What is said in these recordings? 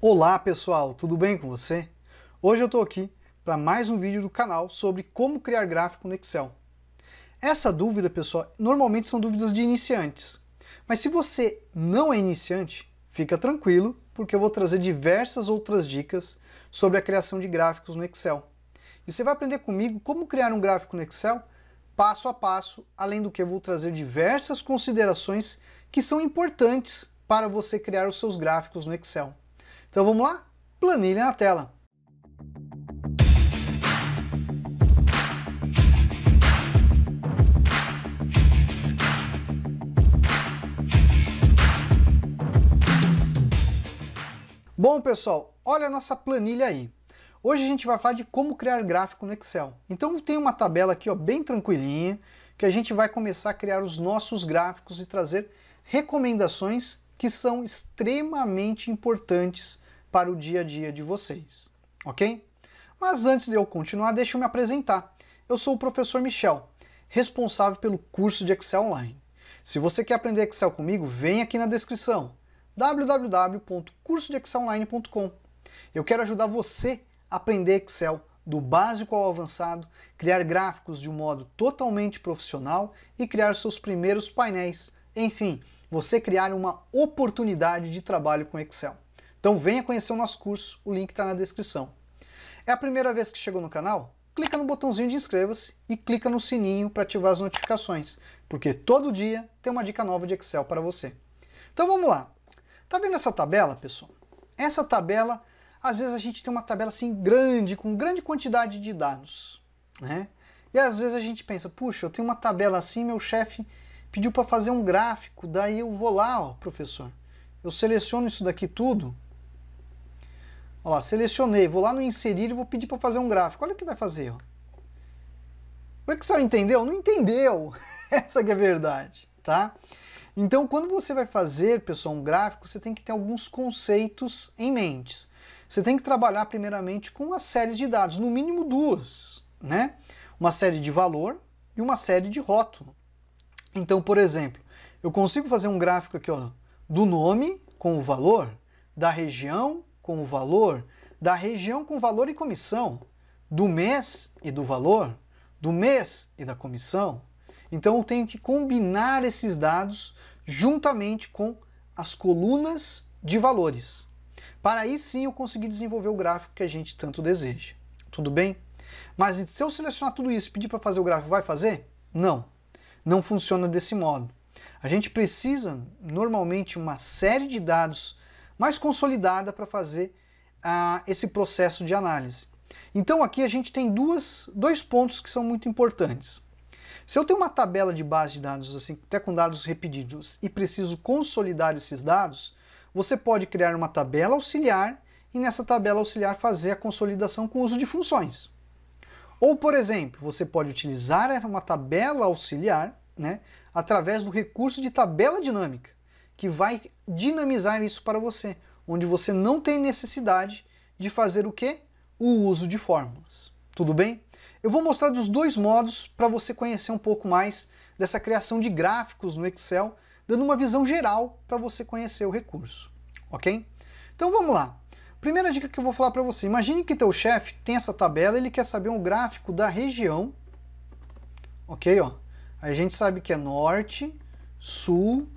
Olá pessoal, tudo bem com você? Hoje eu estou aqui para mais um vídeo do canal sobre como criar gráfico no Excel. Essa dúvida, pessoal, normalmente são dúvidas de iniciantes. Mas se você não é iniciante, fica tranquilo, porque eu vou trazer diversas outras dicas sobre a criação de gráficos no Excel. E você vai aprender comigo como criar um gráfico no Excel passo a passo, além do que eu vou trazer diversas considerações que são importantes para você criar os seus gráficos no Excel. Então vamos lá? Planilha na tela. Bom pessoal, olha a nossa planilha aí. Hoje a gente vai falar de como criar gráfico no Excel. Então tem uma tabela aqui ó, bem tranquilinha, que a gente vai começar a criar os nossos gráficos e trazer recomendações que são extremamente importantes para o dia a dia de vocês, ok? Mas antes de eu continuar, deixa eu me apresentar. Eu sou o professor Michel, responsável pelo curso de Excel Online. Se você quer aprender Excel comigo, vem aqui na descrição, www.cursodexcelonline.com. Eu quero ajudar você a aprender Excel do básico ao avançado, criar gráficos de um modo totalmente profissional e criar seus primeiros painéis. Enfim, você criar uma oportunidade de trabalho com Excel. Então venha conhecer o nosso curso, o link está na descrição. É a primeira vez que chegou no canal? Clica no botãozinho de inscreva-se e clica no sininho para ativar as notificações, porque todo dia tem uma dica nova de Excel para você. Então vamos lá. Tá vendo essa tabela, pessoal? Essa tabela, às vezes a gente tem uma tabela assim grande, com grande quantidade de dados, né? E às vezes a gente pensa, puxa, eu tenho uma tabela assim, meu chefe pediu para fazer um gráfico, daí eu vou lá, ó, professor, eu seleciono isso daqui tudo. Olha lá, selecionei, vou lá no inserir e vou pedir para fazer um gráfico. Olha o que vai fazer. Ó. O Excel entendeu? Não entendeu. Essa que é a verdade, tá? Então, quando você vai fazer, pessoal, um gráfico, você tem que ter alguns conceitos em mente. Você tem que trabalhar primeiramente com as séries de dados, no mínimo duas, né? Uma série de valor e uma série de rótulo. Então, por exemplo, eu consigo fazer um gráfico aqui, ó, do nome com o valor, da região com o valor, da região com valor e comissão, do mês e do valor, do mês e da comissão. Então eu tenho que combinar esses dados juntamente com as colunas de valores. Para aí sim eu conseguir desenvolver o gráfico que a gente tanto deseja. Tudo bem? Mas se eu selecionar tudo isso e pedir para fazer o gráfico, vai fazer? Não. Não funciona desse modo. A gente precisa, normalmente, uma série de dados mais consolidada para fazer esse processo de análise. Então aqui a gente tem dois pontos que são muito importantes. Se eu tenho uma tabela de base de dados, assim, até com dados repetidos, e preciso consolidar esses dados, você pode criar uma tabela auxiliar e nessa tabela auxiliar fazer a consolidação com o uso de funções. Ou, por exemplo, você pode utilizar uma tabela auxiliar, né, através do recurso de tabela dinâmica, que vai dinamizar isso para você, onde você não tem necessidade de fazer o quê? O uso de fórmulas. Tudo bem? Eu vou mostrar dos dois modos para você conhecer um pouco mais dessa criação de gráficos no Excel, dando uma visão geral para você conhecer o recurso, ok? Então vamos lá. Primeira dica que eu vou falar para você, imagine que teu chefe tem essa tabela, ele quer saber um gráfico da região, ok? Ó. Aí a gente sabe que é norte, sul,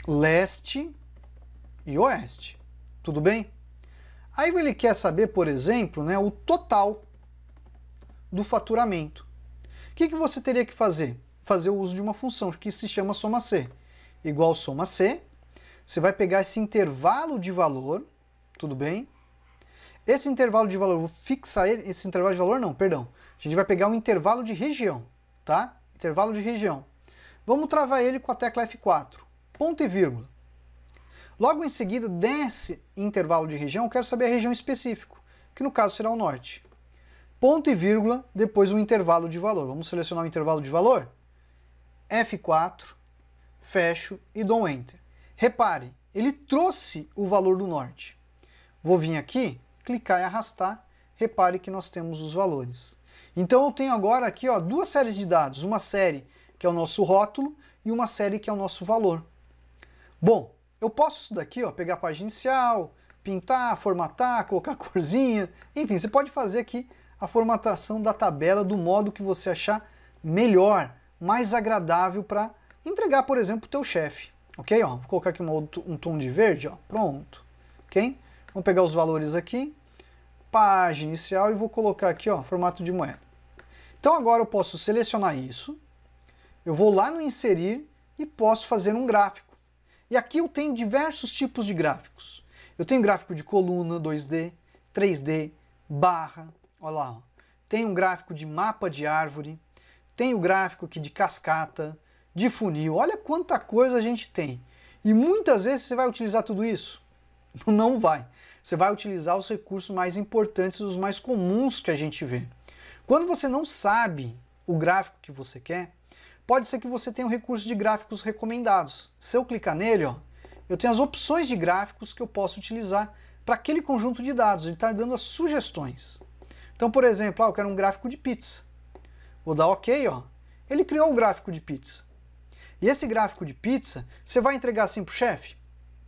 leste e oeste. Tudo bem? Aí ele quer saber, por exemplo, né, o total do faturamento. O que você teria que fazer? Fazer o uso de uma função que se chama soma C. Igual soma C, você vai pegar esse intervalo de valor, tudo bem? Esse intervalo de valor, eu vou fixar ele, esse intervalo de valor não, perdão. A gente vai pegar um intervalo de região, tá? Intervalo de região. Vamos travar ele com a tecla F4. Ponto e vírgula. Logo em seguida, desse intervalo de região, eu quero saber a região específica, que no caso será o norte. Ponto e vírgula, depois um intervalo de valor. Vamos selecionar o intervalo de valor? F4, fecho e dou Enter. Repare, ele trouxe o valor do norte. Vou vir aqui, clicar e arrastar, repare que nós temos os valores. Então eu tenho agora aqui ó, duas séries de dados, uma série que é o nosso rótulo e uma série que é o nosso valor. Bom, eu posso isso daqui, ó, pegar a página inicial, pintar, formatar, colocar corzinha, enfim, você pode fazer aqui a formatação da tabela do modo que você achar melhor, mais agradável para entregar, por exemplo, para o teu chefe. Ok? Ó, vou colocar aqui um tom de verde, ó, pronto. Ok? Vamos pegar os valores aqui, página inicial, e vou colocar aqui, ó, formato de moeda. Então agora eu posso selecionar isso, eu vou lá no inserir e posso fazer um gráfico. E aqui eu tenho diversos tipos de gráficos. Eu tenho gráfico de coluna 2D, 3D, barra, olha lá, ó. Tem um gráfico de mapa de árvore, tem o gráfico aqui de cascata, de funil, olha quanta coisa a gente tem. E muitas vezes você vai utilizar tudo isso? Não vai. Você vai utilizar os recursos mais importantes, os mais comuns que a gente vê. Quando você não sabe o gráfico que você quer, pode ser que você tenha um recurso de gráficos recomendados. Se eu clicar nele, ó, eu tenho as opções de gráficos que eu posso utilizar para aquele conjunto de dados. Ele está dando as sugestões. Então, por exemplo, eu quero um gráfico de pizza. Vou dar OK, ó. Ele criou o gráfico de pizza. E esse gráfico de pizza, você vai entregar assim para o chefe?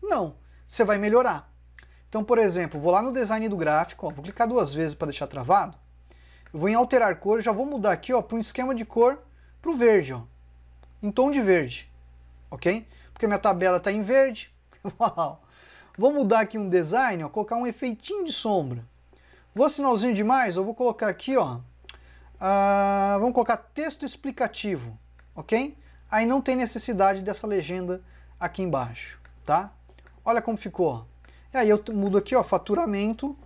Não. Você vai melhorar. Então, por exemplo, vou lá no design do gráfico, ó, vou clicar 2 vezes para deixar travado. Eu vou em alterar cor, já vou mudar aqui para um esquema de cor para o verde, ó, em tom de verde, ok? Porque minha tabela está em verde. Vou mudar aqui um design, ó, colocar um efeitinho de sombra. Vou sinalzinho demais, eu vou colocar aqui, ó, vamos colocar texto explicativo, ok? Aí não tem necessidade dessa legenda aqui embaixo, tá? Olha como ficou. E aí eu mudo aqui, ó, faturamento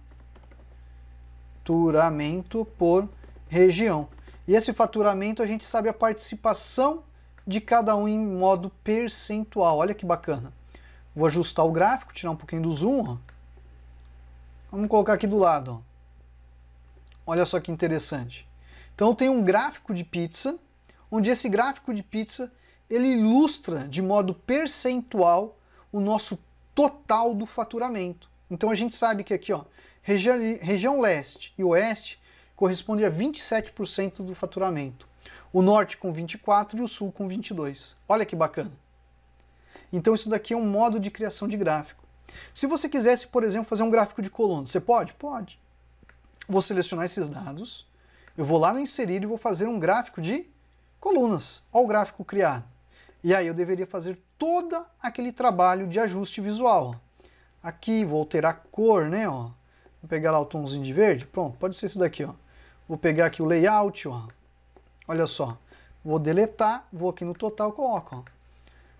por região. E esse faturamento a gente sabe a participação de cada um em modo percentual. Olha que bacana. Vou ajustar o gráfico, tirar um pouquinho do zoom, ó. Vamos colocar aqui do lado, ó. Olha só que interessante. Então eu tenho um gráfico de pizza, onde esse gráfico de pizza ele ilustra de modo percentual o nosso total do faturamento. Então a gente sabe que aqui, ó, região leste e oeste corresponde a 27% do faturamento. O norte com 24% e o sul com 22%. Olha que bacana. Então isso daqui é um modo de criação de gráfico. Se você quisesse, por exemplo, fazer um gráfico de coluna, você pode? Pode. Vou selecionar esses dados, eu vou lá no inserir e vou fazer um gráfico de colunas. Olha o gráfico criado. E aí eu deveria fazer todo aquele trabalho de ajuste visual. Aqui vou alterar a cor, né? Ó. Vou pegar lá o tomzinho de verde. Pronto, pode ser esse daqui, ó. Vou pegar aqui o layout, ó. Olha só. Vou deletar, vou aqui no total, coloco, ó,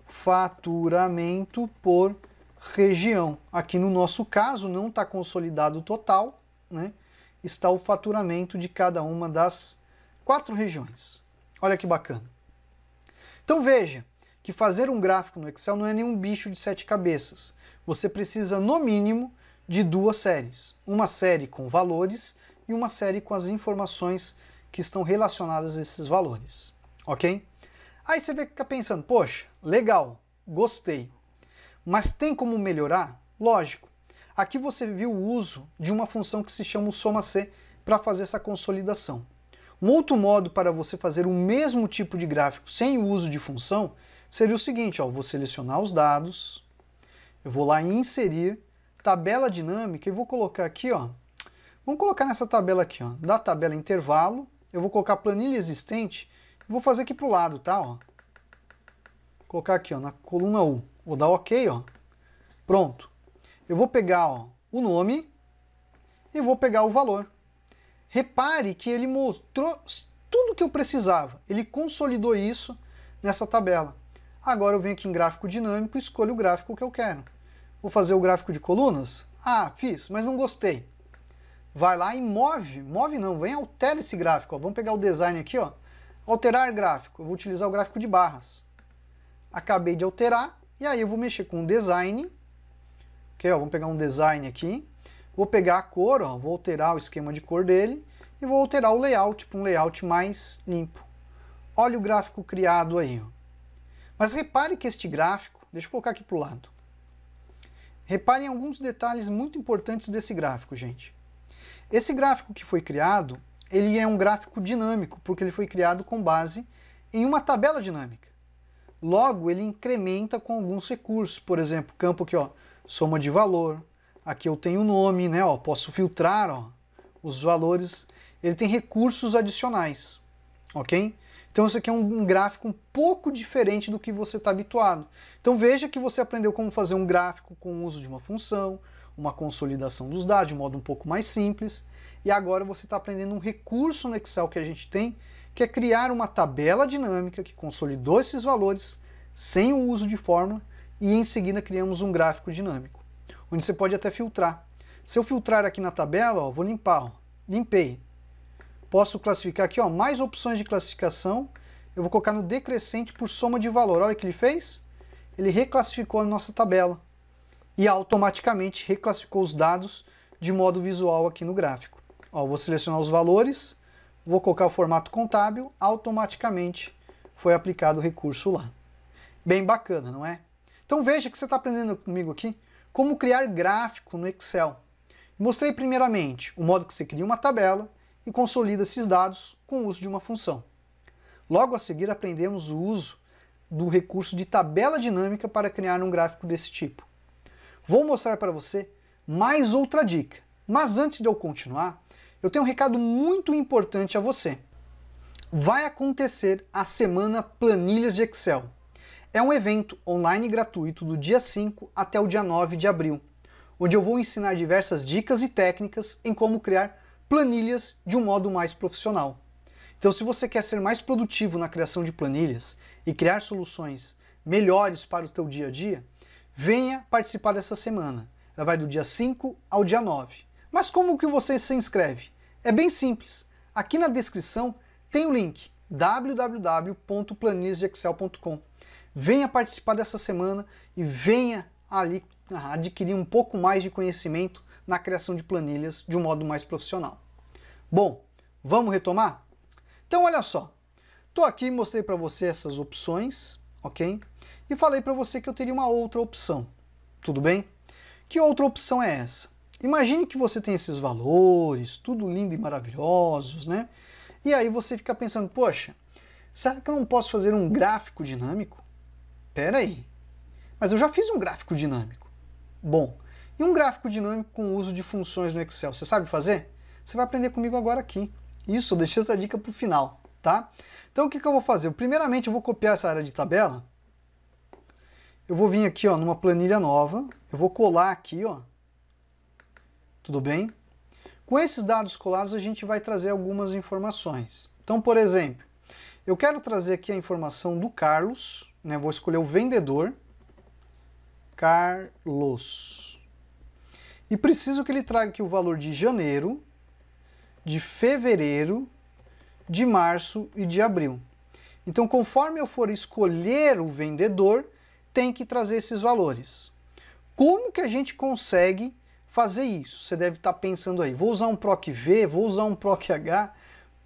faturamento por região. Aqui no nosso caso não está consolidado o total, né? Está o faturamento de cada uma das 4 regiões. Olha que bacana. Então veja que fazer um gráfico no Excel não é nenhum bicho de 7 cabeças. Você precisa, no mínimo, de 2 séries. Uma série com valores e uma série com as informações que estão relacionadas a esses valores. Ok? Aí você fica pensando, poxa, legal, gostei. Mas tem como melhorar? Lógico. Aqui você viu o uso de uma função que se chama o soma-C para fazer essa consolidação. Um outro modo para você fazer o mesmo tipo de gráfico sem o uso de função seria o seguinte, ó, eu vou selecionar os dados, eu vou lá em inserir, tabela dinâmica e vou colocar aqui, ó, vamos colocar nessa tabela aqui, ó, da tabela intervalo, eu vou colocar planilha existente e vou fazer aqui para o lado, tá? Ó. Vou colocar aqui, ó, na coluna U, vou dar OK, ó, pronto. Eu vou pegar, ó, o nome e vou pegar o valor. Repare que ele mostrou tudo o que eu precisava, ele consolidou isso nessa tabela. Agora eu venho aqui em gráfico dinâmico e escolho o gráfico que eu quero. Vou fazer o gráfico de colunas? Ah, fiz, mas não gostei. Vai lá e move não, vem e altera esse gráfico. Ó. Vamos pegar o design aqui, ó, alterar gráfico. Eu vou utilizar o gráfico de barras. Acabei de alterar e aí eu vou mexer com o design. Okay, ó, vamos pegar um design aqui. Vou pegar a cor, ó, vou alterar o esquema de cor dele e vou alterar o layout para um layout mais limpo. Olha o gráfico criado aí, ó. Mas repare que este gráfico, deixa eu colocar aqui para o lado. Reparem alguns detalhes muito importantes desse gráfico, gente. Esse gráfico que foi criado, ele é um gráfico dinâmico, porque ele foi criado com base em uma tabela dinâmica. Logo, ele incrementa com alguns recursos, por exemplo, campo aqui, ó, soma de valor, Aqui eu tenho o nome, né? Ó, posso filtrar, ó, os valores. Ele tem recursos adicionais, ok? Então isso aqui é um gráfico um pouco diferente do que você está habituado. Então veja que você aprendeu como fazer um gráfico com o uso de uma função, uma consolidação dos dados de um modo um pouco mais simples. E agora você está aprendendo um recurso no Excel que a gente tem, que é criar uma tabela dinâmica que consolidou esses valores sem o uso de fórmula e em seguida criamos um gráfico dinâmico, onde você pode até filtrar. Se eu filtrar aqui na tabela, ó, vou limpar, ó, limpei. Posso classificar aqui, ó, mais opções de classificação. Eu vou colocar no decrescente por soma de valor. Olha o que ele fez. Ele reclassificou a nossa tabela e automaticamente reclassificou os dados de modo visual aqui no gráfico. Ó, vou selecionar os valores, vou colocar o formato contábil, automaticamente foi aplicado o recurso lá. Bem bacana, não é? Então veja que você está aprendendo comigo aqui como criar gráfico no Excel. Mostrei primeiramente o modo que você cria uma tabela e consolida esses dados com o uso de uma função. Logo a seguir aprendemos o uso do recurso de tabela dinâmica para criar um gráfico desse tipo. Vou mostrar para você mais outra dica, mas antes de eu continuar, eu tenho um recado muito importante a você. Vai acontecer a Semana Planilhas de Excel. É um evento online gratuito do dia 5 até o dia 9 de abril, onde eu vou ensinar diversas dicas e técnicas em como criar planilhas de um modo mais profissional. Então, se você quer ser mais produtivo na criação de planilhas e criar soluções melhores para o teu dia a dia, venha participar dessa semana. Ela vai do dia 5 ao dia 9. Mas como que você se inscreve? É bem simples. Aqui na descrição tem o link www.planilhasdeexcel.com. Venha participar dessa semana e venha ali adquirir um pouco mais de conhecimento na criação de planilhas de um modo mais profissional. Bom, vamos retomar? Então olha só, estou aqui e mostrei para você essas opções, ok? E falei para você que eu teria uma outra opção, tudo bem? Que outra opção é essa? Imagine que você tem esses valores, tudo lindo e maravilhosos, né? E aí você fica pensando, poxa, será que eu não posso fazer um gráfico dinâmico? Pera aí, mas eu já fiz um gráfico dinâmico. Bom, e um gráfico dinâmico com o uso de funções no Excel, você sabe fazer? Você vai aprender comigo agora aqui. Isso, eu deixei essa dica para o final, tá? Então o que eu vou fazer? Primeiramente eu vou copiar essa área de tabela. Eu vou vir aqui, ó, numa planilha nova. Eu vou colar aqui, ó. Tudo bem? Com esses dados colados a gente vai trazer algumas informações. Então, por exemplo, eu quero trazer aqui a informação do Carlos, né? Vou escolher o vendedor. Carlos. E preciso que ele traga aqui o valor de janeiro, de fevereiro, de março e de abril. Então, conforme eu for escolher o vendedor, tem que trazer esses valores. Como que a gente consegue fazer isso? Você deve estar pensando aí, vou usar um PROC-V, vou usar um PROC-H.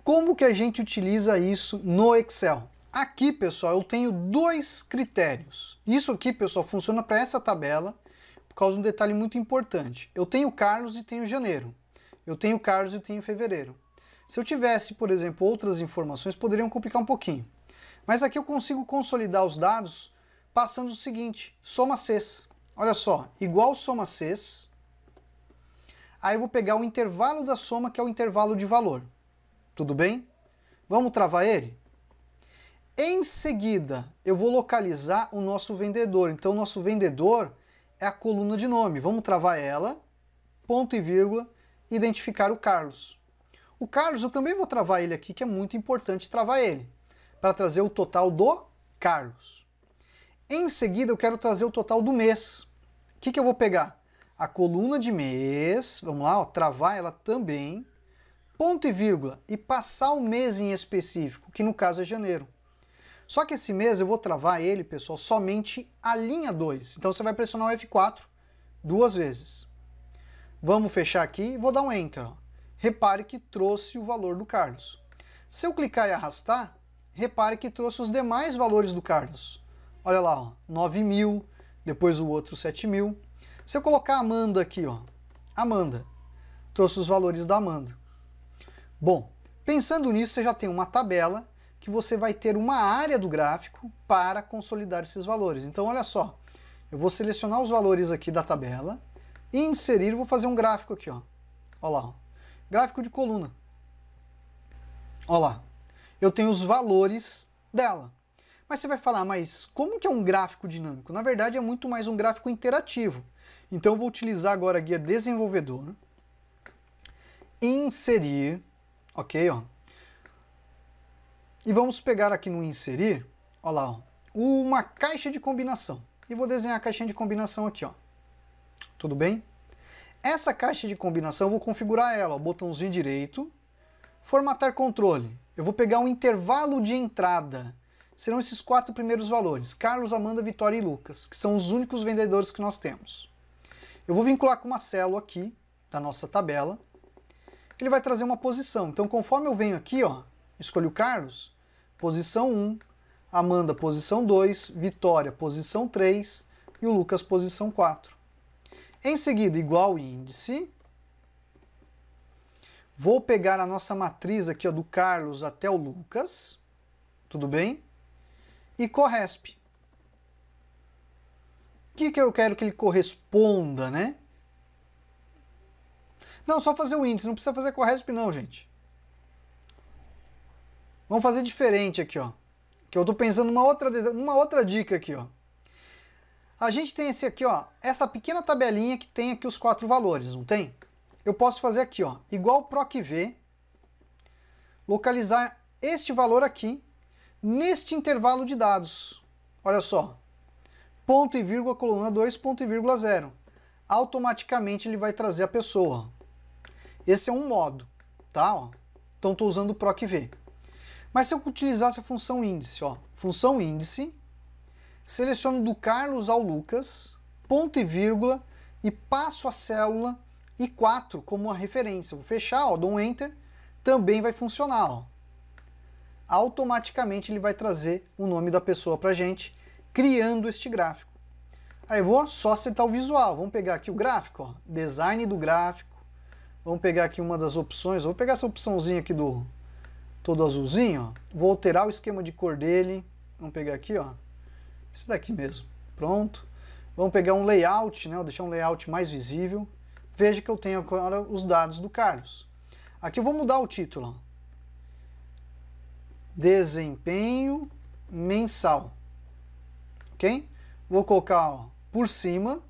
Como que a gente utiliza isso no Excel? Aqui, pessoal, eu tenho dois critérios. Isso aqui, pessoal, funciona para essa tabela por causa de um detalhe muito importante. Eu tenho Carlos e tenho janeiro. Eu tenho Carlos e tenho fevereiro. Se eu tivesse, por exemplo, outras informações, poderiam complicar um pouquinho. Mas aqui eu consigo consolidar os dados passando o seguinte, soma Cs. Olha só, igual soma Cs. Aí eu vou pegar o intervalo da soma, que é o intervalo de valor. Tudo bem? Vamos travar ele? Em seguida, eu vou localizar o nosso vendedor. Então, o nosso vendedor é a coluna de nome. Vamos travar ela, ponto e vírgula, identificar o Carlos. O Carlos, eu também vou travar ele aqui, que é muito importante travar ele, para trazer o total do Carlos. Em seguida, eu quero trazer o total do mês. O que eu vou pegar? A coluna de mês, vamos lá, ó, travar ela também, ponto e vírgula, e passar o mês em específico, que no caso é janeiro. Só que esse mês eu vou travar ele, pessoal, somente a linha 2. Então você vai pressionar o F4 duas vezes. Vamos fechar aqui e vou dar um Enter. Ó. Repare que trouxe o valor do Carlos. Se eu clicar e arrastar, repare que trouxe os demais valores do Carlos. Olha lá, ó, 9.000, depois o outro 7.000. Se eu colocar a Amanda aqui, ó, Amanda, trouxe os valores da Amanda. Bom, pensando nisso, você já tem uma tabela que você vai ter uma área do gráfico para consolidar esses valores. Então, olha só, eu vou selecionar os valores aqui da tabela inserir, vou fazer um gráfico aqui, ó. Ó lá, ó. Gráfico de coluna. Ó lá. Eu tenho os valores dela. Mas você vai falar, mas como que é um gráfico dinâmico? Na verdade é muito mais um gráfico interativo. Então eu vou utilizar agora a guia desenvolvedor. Inserir, ok, ó. E vamos pegar aqui no inserir, ó lá, ó, uma caixa de combinação. E vou desenhar a caixinha de combinação aqui, ó. Tudo bem? Essa caixa de combinação eu vou configurar ela, ó, botãozinho direito, formatar controle. Eu vou pegar um intervalo de entrada. Serão esses 4 primeiros valores, Carlos, Amanda, Vitória e Lucas, que são os únicos vendedores que nós temos. Eu vou vincular com uma célula aqui, da nossa tabela. Ele vai trazer uma posição. Então, conforme eu venho aqui, ó, escolho o Carlos, posição 1, Amanda, posição 2, Vitória, posição 3 e o Lucas, posição 4. Em seguida, igual índice, vou pegar a nossa matriz aqui, ó, do Carlos até o Lucas, tudo bem? E corresp. O que eu quero que ele corresponda, né? Não, só fazer o índice, não precisa fazer corresp não, gente. Vamos fazer diferente aqui, ó. Que eu estou pensando numa outra dica aqui, ó. A gente tem esse aqui, ó, essa pequena tabelinha que tem aqui os 4 valores, não tem? Eu posso fazer aqui, ó, igual proc_v, localizar este valor aqui neste intervalo de dados. Olha só. Ponto e vírgula, coluna 2, ponto e vírgula 0. Automaticamente ele vai trazer a pessoa. Esse é um modo, tá? Ó. Então estou usando o proc_v. Mas se eu utilizasse a função índice, ó, função índice, seleciono do Carlos ao Lucas, ponto e vírgula, e passo a célula I4 como uma referência. Vou fechar, ó, dou um Enter, também vai funcionar. Ó. Automaticamente ele vai trazer o nome da pessoa para a gente, criando este gráfico. Aí eu vou só acertar o visual. Vamos pegar aqui o gráfico, ó, design do gráfico. Vamos pegar aqui uma das opções, vou pegar essa opçãozinha aqui do todo azulzinho, ó. Vou alterar o esquema de cor dele. Vamos pegar aqui, ó, esse daqui mesmo. Pronto. Vamos pegar um layout, né? Vou deixar um layout mais visível. Veja que eu tenho agora os dados do Carlos. Aqui eu vou mudar o título. Ó. Desempenho mensal. Ok? Vou colocar, ó, por cima.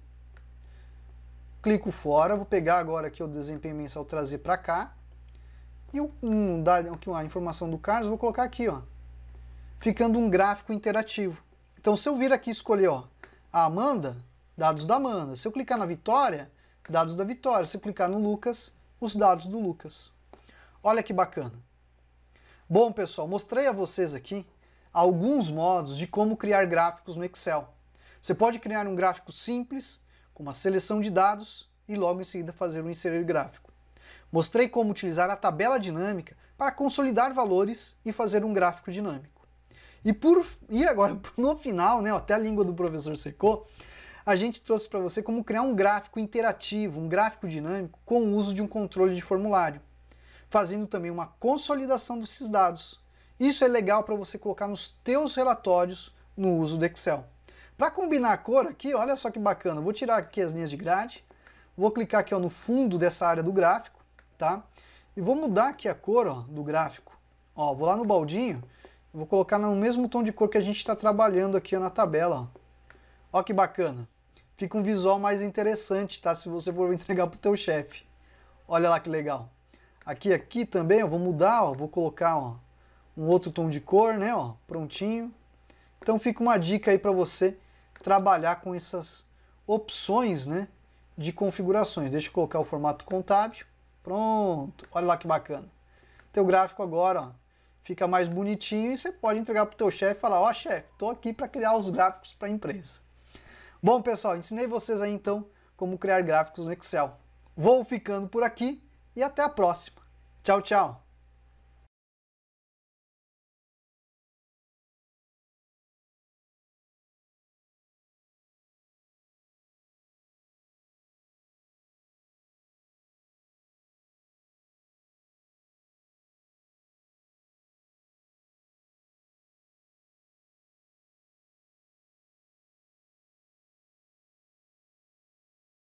Clico fora. Vou pegar agora aqui o desempenho mensal, trazer para cá. E a informação do Carlos, vou colocar aqui, ó, ficando um gráfico interativo. Então, se eu vir aqui e escolher, ó, a Amanda, dados da Amanda. Se eu clicar na Vitória, dados da Vitória. Se eu clicar no Lucas, os dados do Lucas. Olha que bacana. Bom, pessoal, mostrei a vocês aqui alguns modos de como criar gráficos no Excel. Você pode criar um gráfico simples, com uma seleção de dados, e logo em seguida fazer um inserir gráfico. Mostrei como utilizar a tabela dinâmica para consolidar valores e fazer um gráfico dinâmico. E agora, no final, né, até a língua do professor secou, a gente trouxe para você como criar um gráfico interativo, um gráfico dinâmico com o uso de um controle de formulário, fazendo também uma consolidação desses dados. Isso é legal para você colocar nos teus relatórios no uso do Excel. Para combinar a cor aqui, olha só que bacana, vou tirar aqui as linhas de grade, vou clicar aqui, ó, no fundo dessa área do gráfico, tá? E vou mudar aqui a cor, ó, do gráfico. Ó, vou lá no baldinho, vou colocar no mesmo tom de cor que a gente está trabalhando aqui, ó, na tabela. Ó. Ó que bacana. Fica um visual mais interessante, tá? Se você for entregar para o teu chefe. Olha lá que legal. Aqui também, eu vou mudar, ó, vou colocar, ó, um outro tom de cor, né? Ó, prontinho. Então fica uma dica aí para você trabalhar com essas opções, né, de configurações. Deixa eu colocar o formato contábil. Pronto, olha lá que bacana. Teu gráfico agora, ó, fica mais bonitinho e você pode entregar para o teu chefe e falar, ó, chefe, estou aqui para criar os gráficos para a empresa. Bom, pessoal, ensinei vocês aí então como criar gráficos no Excel. Vou ficando por aqui e até a próxima. Tchau, tchau.